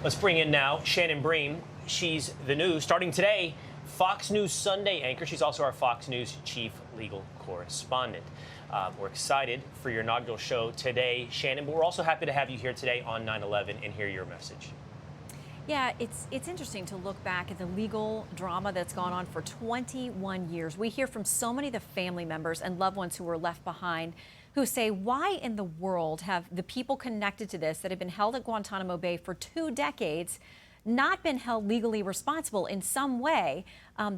Let's bring in now Shannon Bream. She's the new, starting today, Fox News Sunday anchor. She's also our Fox News chief legal correspondent. We're excited for your inaugural show today, Shannon, but we're also happy to have you here today on 9/11 and hear your message. Yeah, it's interesting to look back at the legal drama that's gone on for 21 years. We hear from so many of the family members and loved ones who were left behind who say, why in the world have the people connected to this that have been held at Guantanamo Bay for 2 decades not been held legally responsible in some way?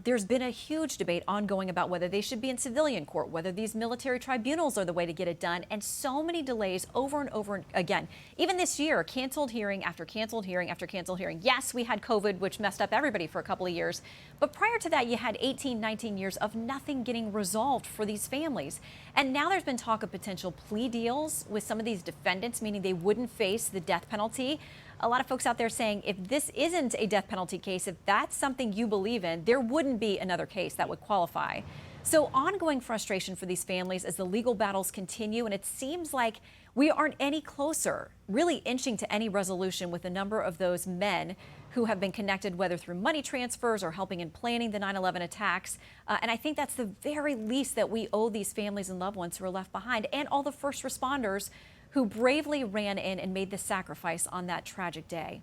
There's been a huge debate ongoing about whether they should be in civilian court, whether these military tribunals are the way to get it done, and so many delays over and over again. Even this year, canceled hearing after canceled hearing after canceled hearing. Yes, we had COVID, which messed up everybody for a couple of years, but prior to that, you had 18, 19 years of nothing getting resolved for these families. And now there's been talk of potential plea deals with some of these defendants, meaning they wouldn't face the death penalty. A lot of folks out there saying if this isn't a death penalty case, if that's something you believe in, there wouldn't be another case that would qualify. So ongoing frustration for these families as the legal battles continue, and it seems like we aren't any closer, really inching to any resolution with a number of those men who have been connected, whether through money transfers or helping in planning the 9/11 attacks. And I think that's the very least that we owe these families and loved ones who are left behind, and all the first responders who bravely ran in and made the sacrifice on that tragic day.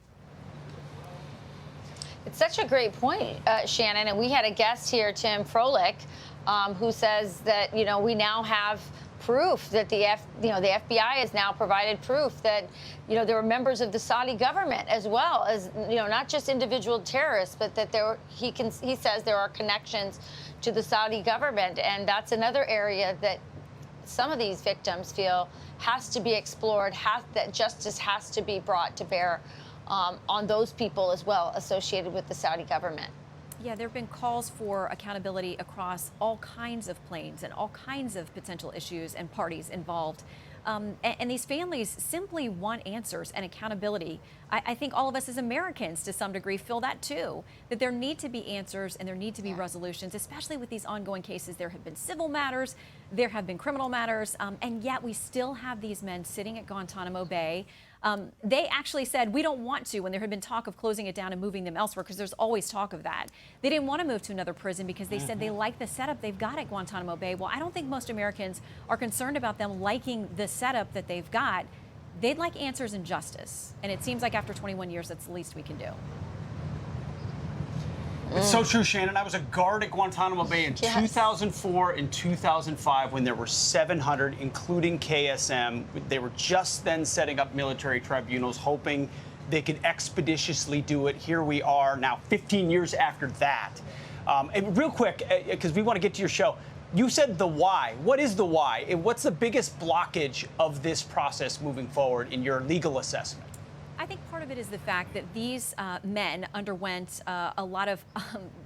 It's such a great point, Shannon. And we had a guest here, Tim Froelich, who says that, we now have proof that the FBI has now provided proof that, there were members of the Saudi government as well as, not just individual terrorists, but that he says there are connections to the Saudi government. And that's another area that some of these victims feel has to be explored, that justice has to be brought to bear on those people as well associated with the Saudi government. Yeah, there have been calls for accountability across all kinds of planes and all kinds of potential issues and parties involved. And these families simply want answers and accountability. I think all of us as Americans, to some degree, feel that too, that there need to be answers and there need to be resolutions, especially with these ongoing cases. There have been civil matters, there have been criminal matters, and yet we still have these men sitting at Guantanamo Bay. They actually said, we don't want to, when there had been talk of closing it down and moving them elsewhere, because there's always talk of that. They didn't want to move to another prison because they said they like the setup they've got at Guantanamo Bay. Well, I don't think most Americans are concerned about them liking the setup that they've got. They'd like answers and justice. And it seems like after 21 years, that's the least we can do. It's so true, Shannon. I was a guard at Guantanamo Bay in 2004 and 2005 when there were 700, including KSM. They were just then setting up military tribunals, hoping they could expeditiously do it. Here we are now, 15 years after that. And real quick, because we want to get to your show, you said the why. What is the why? And what's the biggest blockage of this process moving forward in your legal assessment? I think part of it is the fact that these men underwent a lot of,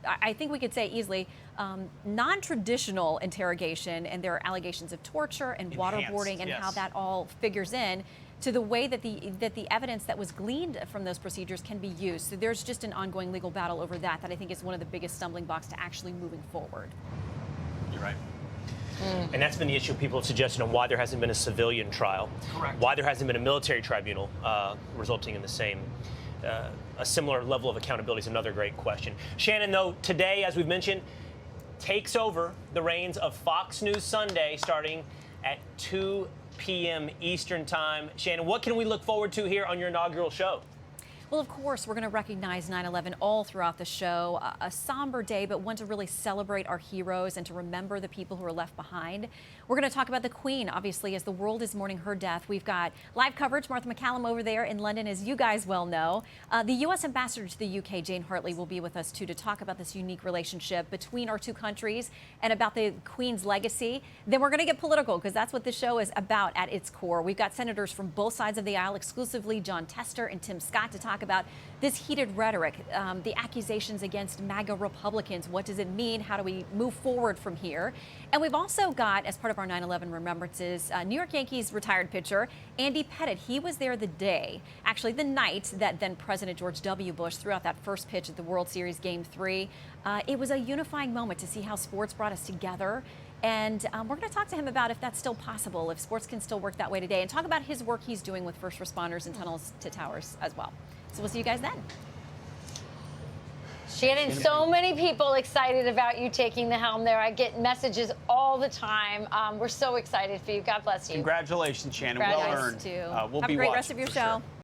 I think we could say easily, non-traditional interrogation, and there are allegations of torture and waterboarding and how that all figures in to the way that the evidence that was gleaned from those procedures can be used. So there's just an ongoing legal battle over that I think is one of the biggest stumbling blocks to actually moving forward. You're right. And that's been the issue people have suggested on why there hasn't been a civilian trial. Correct. Why there hasn't been a military tribunal resulting in the same, a similar level of accountability is another great question. Shannon, though, today, as we've mentioned, takes over the reins of Fox News Sunday starting at 2 p.m. Eastern Time. Shannon, what can we look forward to here on your inaugural show? Well, of course, we're going to recognize 9/11 all throughout the show. A somber day, but one to really celebrate our heroes and to remember the people who are left behind. We're going to talk about the Queen, obviously, as the world is mourning her death. We've got live coverage. Martha McCallum over there in London, as you guys well know. The U.S. Ambassador to the UK, Jane Hartley, will be with us, too, to talk about this unique relationship between our two countries and about the Queen's legacy. Then we're going to get political, because that's what this show is about at its core. We've got senators from both sides of the aisle, exclusively John Tester and Tim Scott, to talk about this heated rhetoric, the accusations against MAGA Republicans. What does it mean? How do we move forward from here? And we've also got, as part of our 9/11 remembrances, New York Yankees retired pitcher Andy Pettitte. He was there the day, actually the night, that then President George W. Bush threw out that first pitch at the World Series Game 3. It was a unifying moment to see how sports brought us together. And we're going to talk to him about if that's still possible, if sports can still work that way today, and talk about his work he's doing with first responders and tunnels to towers as well. So we'll see you guys then. Shannon, so many people excited about you taking the helm there. I get messages all the time. We're so excited for you. God bless you. Congratulations, Shannon. Well Congratulations earned. Have We'll a be great watching rest of your for show. sure.